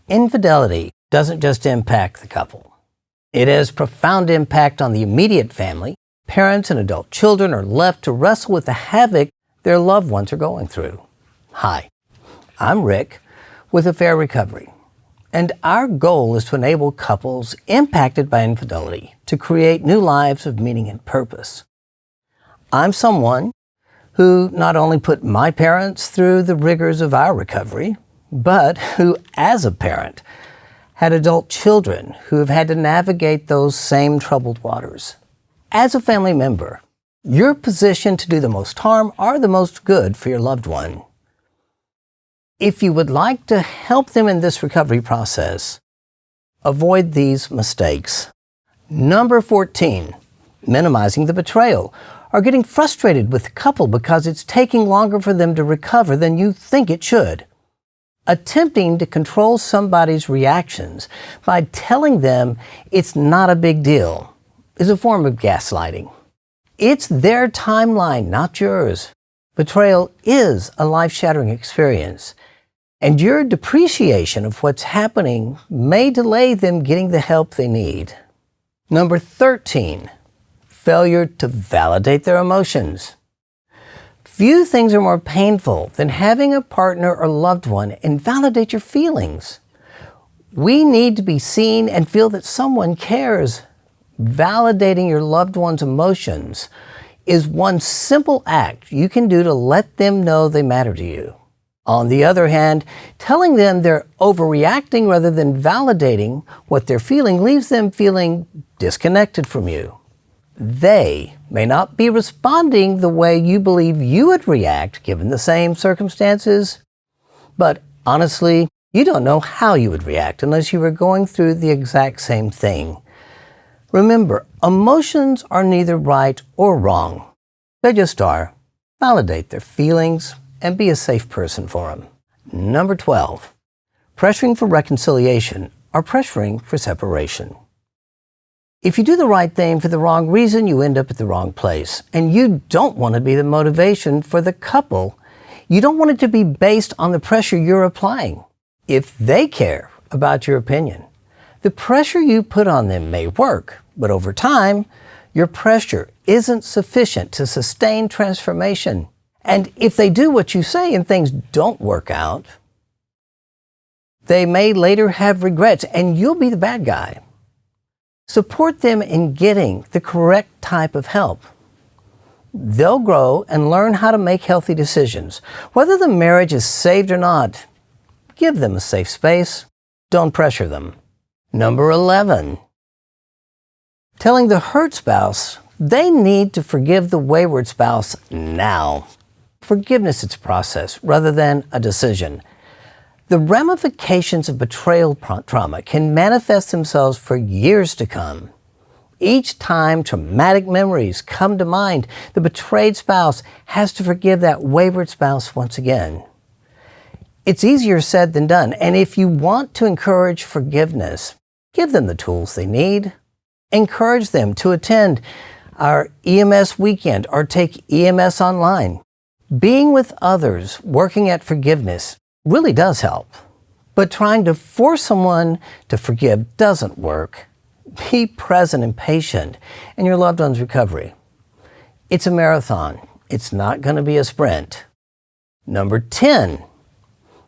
Infidelity doesn't just impact the couple. It has profound impact on the immediate family. Parents and adult children are left to wrestle with the havoc their loved ones are going through. Hi, I'm Rick with Affair Recovery, and our goal is to enable couples impacted by infidelity to create new lives of meaning and purpose. I'm someone who not only put my parents through the rigors of our recovery, but who, as a parent, had adult children who have had to navigate those same troubled waters. As a family member, you're positioned to do the most harm or the most good for your loved one. If you would like to help them in this recovery process, avoid these mistakes. Number 14, minimizing the betrayal, or getting frustrated with the couple because it's taking longer for them to recover than you think it should. Attempting to control somebody's reactions by telling them it's not a big deal is a form of gaslighting. It's their timeline, not yours. Betrayal is a life-shattering experience, and your depreciation of what's happening may delay them getting the help they need. Number 13, failure to validate their emotions. Few things are more painful than having a partner or loved one invalidate your feelings. We need to be seen and feel that someone cares. Validating your loved one's emotions is one simple act you can do to let them know they matter to you. On the other hand, telling them they're overreacting rather than validating what they're feeling leaves them feeling disconnected from you. They may not be responding the way you believe you would react given the same circumstances, but honestly, you don't know how you would react unless you were going through the exact same thing. Remember, emotions are neither right or wrong. They just are. Validate their feelings and be a safe person for them. Number 12, pressuring for reconciliation or pressuring for separation. If you do the right thing for the wrong reason, you end up at the wrong place. And you don't want to be the motivation for the couple. You don't want it to be based on the pressure you're applying. If they care about your opinion, the pressure you put on them may work, but over time, your pressure isn't sufficient to sustain transformation. And if they do what you say and things don't work out, they may later have regrets and you'll be the bad guy. Support them in getting the correct type of help. They'll grow and learn how to make healthy decisions. Whether the marriage is saved or not, give them a safe space. Don't pressure them. Number 11, telling the hurt spouse they need to forgive the wayward spouse now. Forgiveness is a process rather than a decision. The ramifications of betrayal trauma can manifest themselves for years to come. Each time traumatic memories come to mind, the betrayed spouse has to forgive that wayward spouse once again. It's easier said than done, and if you want to encourage forgiveness, give them the tools they need. Encourage them to attend our EMS weekend or take EMS online. Being with others working at forgiveness really does help, but trying to force someone to forgive doesn't work. Be present and patient in your loved one's recovery. It's a marathon. It's not going to be a sprint. Number 10,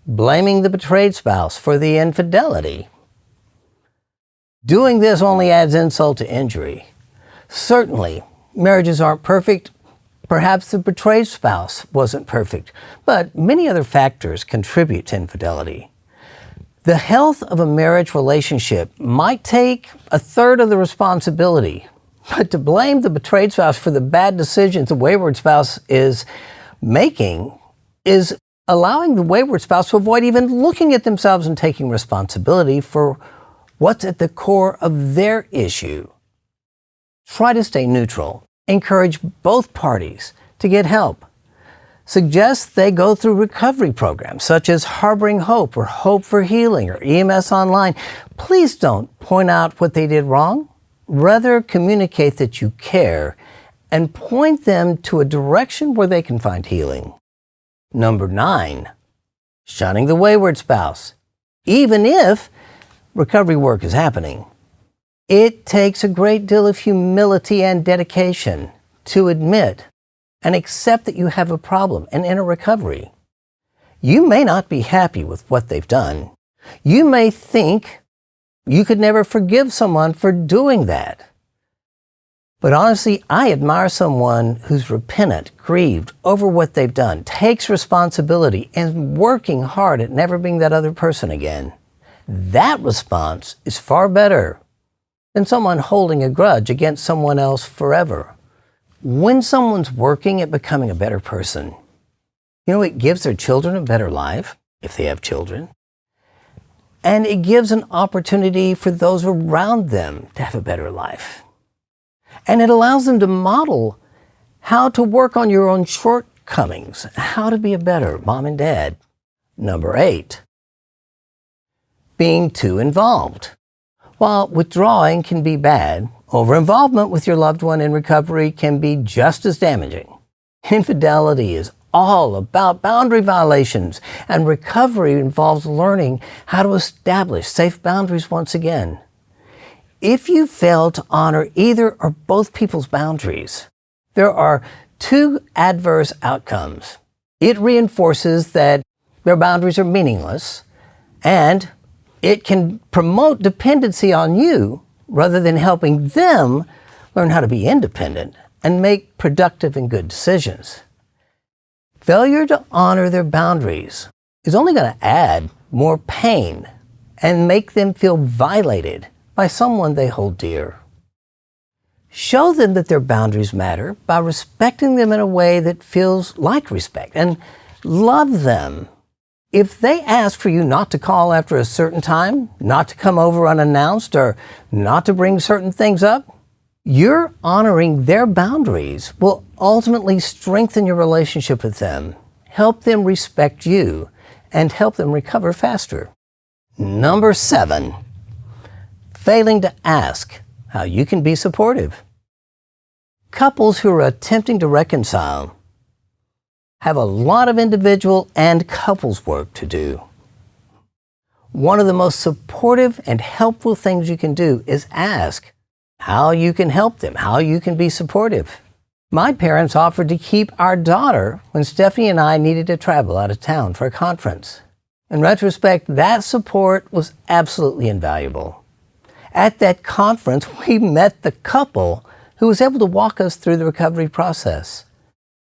blaming the betrayed spouse for the infidelity. Doing this only adds insult to injury. Certainly, marriages aren't perfect. Perhaps the betrayed spouse wasn't perfect, but many other factors contribute to infidelity. The health of a marriage relationship might take a third of the responsibility, but to blame the betrayed spouse for the bad decisions the wayward spouse is making is allowing the wayward spouse to avoid even looking at themselves and taking responsibility for what's at the core of their issue. Try to stay neutral. Encourage both parties to get help. Suggest they go through recovery programs such as Harboring Hope or Hope for Healing or EMS Online. Please don't point out what they did wrong. Rather, communicate that you care and point them to a direction where they can find healing. Number 9, shunning the wayward spouse. even if recovery work is happening. It takes a great deal of humility and dedication to admit and accept that you have a problem and enter recovery. You may not be happy with what they've done. You may think you could never forgive someone for doing that. But honestly, I admire someone who's repentant, grieved over what they've done, takes responsibility, and working hard at never being that other person again. That response is far better than someone holding a grudge against someone else forever. When someone's working at becoming a better person, it gives their children a better life, if they have children. And it gives an opportunity for those around them to have a better life. And it allows them to model how to work on your own shortcomings, how to be a better mom and dad. Number 8, being too involved. While withdrawing can be bad, over-involvement with your loved one in recovery can be just as damaging. Infidelity is all about boundary violations, and recovery involves learning how to establish safe boundaries once again. If you fail to honor either or both people's boundaries, there are 2 adverse outcomes. It reinforces that their boundaries are meaningless, and it can promote dependency on you rather than helping them learn how to be independent and make productive and good decisions. Failure to honor their boundaries is only going to add more pain and make them feel violated by someone they hold dear. Show them that their boundaries matter by respecting them in a way that feels like respect, and love them. If they ask for you not to call after a certain time, not to come over unannounced, or not to bring certain things up, your honoring their boundaries will ultimately strengthen your relationship with them, help them respect you, and help them recover faster. Number 7, failing to ask how you can be supportive. Couples who are attempting to reconcile have a lot of individual and couples work to do. One of the most supportive and helpful things you can do is ask how you can help them, how you can be supportive. My parents offered to keep our daughter when Stephanie and I needed to travel out of town for a conference. In retrospect, that support was absolutely invaluable. At that conference, we met the couple who was able to walk us through the recovery process.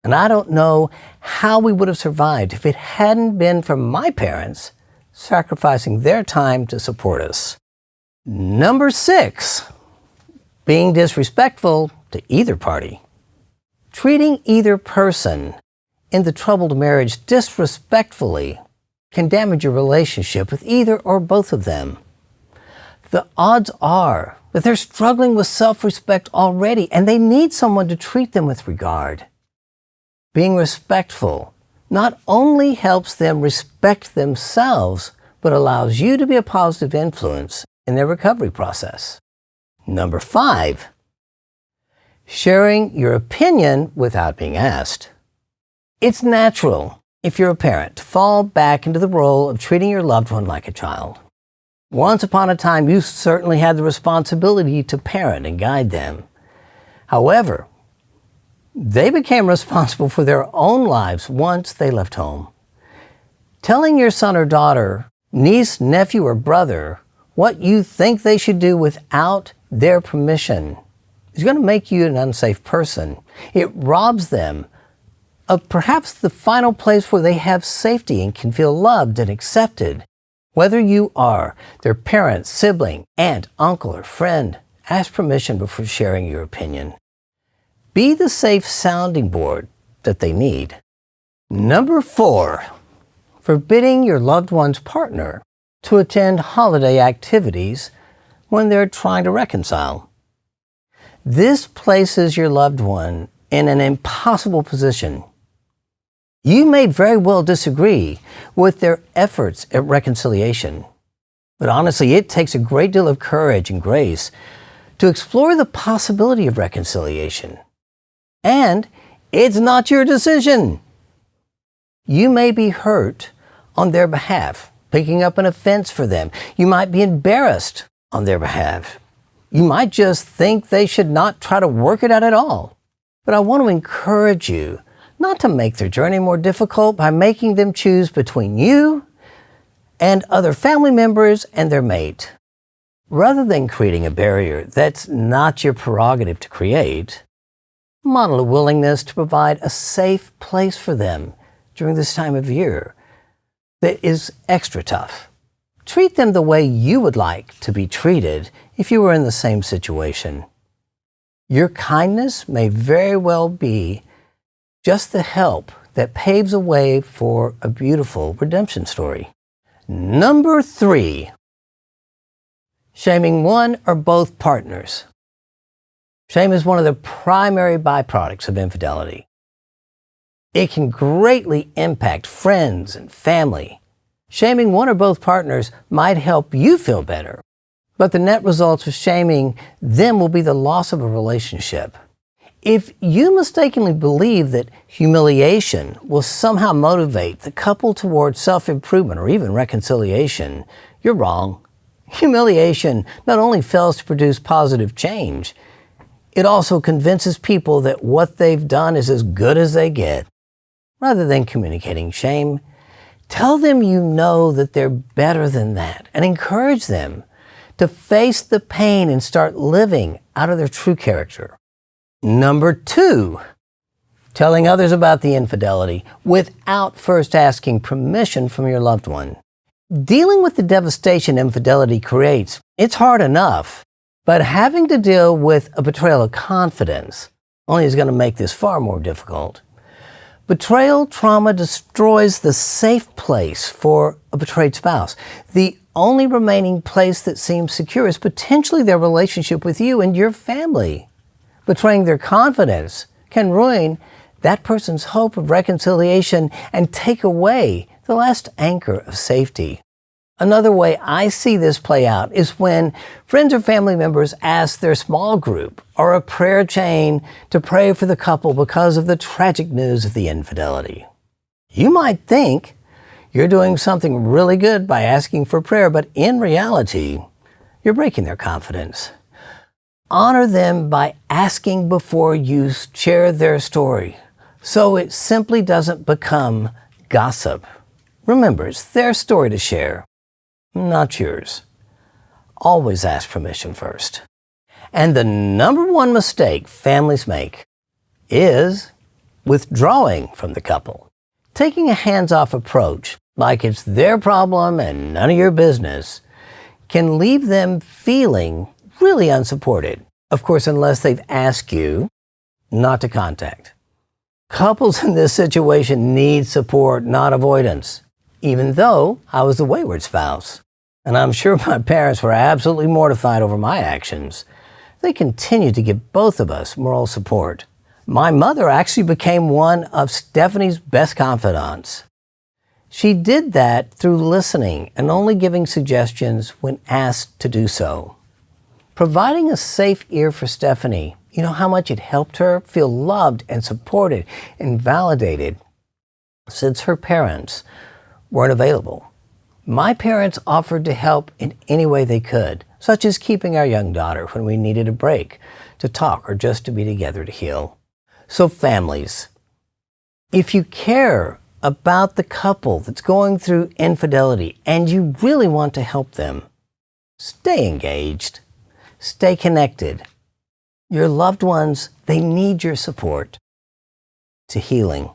And I don't know how we would have survived if it hadn't been for my parents sacrificing their time to support us. Number 6, being disrespectful to either party. Treating either person in the troubled marriage disrespectfully can damage your relationship with either or both of them. The odds are that they're struggling with self-respect already, and they need someone to treat them with regard. Being respectful not only helps them respect themselves, but allows you to be a positive influence in their recovery process. Number 5, sharing your opinion without being asked. It's natural, if you're a parent, to fall back into the role of treating your loved one like a child. Once upon a time, you certainly had the responsibility to parent and guide them. However, they became responsible for their own lives once they left home. Telling your son or daughter, niece, nephew, or brother what you think they should do without their permission is going to make you an unsafe person. It robs them of perhaps the final place where they have safety and can feel loved and accepted. Whether you are their parent, sibling, aunt, uncle, or friend, ask permission before sharing your opinion. Be the safe sounding board that they need. Number 4, forbidding your loved one's partner to attend holiday activities when they're trying to reconcile. This places your loved one in an impossible position. You may very well disagree with their efforts at reconciliation, but honestly, it takes a great deal of courage and grace to explore the possibility of reconciliation. And it's not your decision. You may be hurt on their behalf, picking up an offense for them. You might be embarrassed on their behalf. You might just think they should not try to work it out at all. But I want to encourage you not to make their journey more difficult by making them choose between you and other family members and their mate. Rather than creating a barrier that's not your prerogative to create, model a willingness to provide a safe place for them during this time of year that is extra tough. Treat them the way you would like to be treated if you were in the same situation. Your kindness may very well be just the help that paves a way for a beautiful redemption story. Number 3, shaming one or both partners. Shame is one of the primary byproducts of infidelity. It can greatly impact friends and family. Shaming one or both partners might help you feel better, but the net results of shaming them will be the loss of a relationship. If you mistakenly believe that humiliation will somehow motivate the couple towards self-improvement or even reconciliation, you're wrong. Humiliation not only fails to produce positive change, it also convinces people that what they've done is as good as they get. Rather than communicating shame, tell them you know that they're better than that and encourage them to face the pain and start living out of their true character. Number 2, telling others about the infidelity without first asking permission from your loved one. Dealing with the devastation infidelity creates, it's hard enough, but having to deal with a betrayal of confidence only is going to make this far more difficult. Betrayal trauma destroys the safe place for a betrayed spouse. The only remaining place that seems secure is potentially their relationship with you and your family. Betraying their confidence can ruin that person's hope of reconciliation and take away the last anchor of safety. Another way I see this play out is when friends or family members ask their small group or a prayer chain to pray for the couple because of the tragic news of the infidelity. You might think you're doing something really good by asking for prayer, but in reality, you're breaking their confidence. Honor them by asking before you share their story, so it simply doesn't become gossip. Remember, it's their story to share, not yours. Always ask permission first. And the number 1 mistake families make is withdrawing from the couple. Taking a hands-off approach, like it's their problem and none of your business, can leave them feeling really unsupported. Of course, unless they've asked you not to contact. Couples in this situation need support, not avoidance. Even though I was the wayward spouse, and I'm sure my parents were absolutely mortified over my actions, they continued to give both of us moral support. My mother actually became one of Stephanie's best confidants. She did that through listening and only giving suggestions when asked to do so. Providing a safe ear for Stephanie, you know how much it helped her feel loved and supported and validated since her parents weren't available. My parents offered to help in any way they could, such as keeping our young daughter when we needed a break to talk or just to be together to heal. So families, if you care about the couple that's going through infidelity and you really want to help them, stay engaged, stay connected. Your loved ones, they need your support to healing.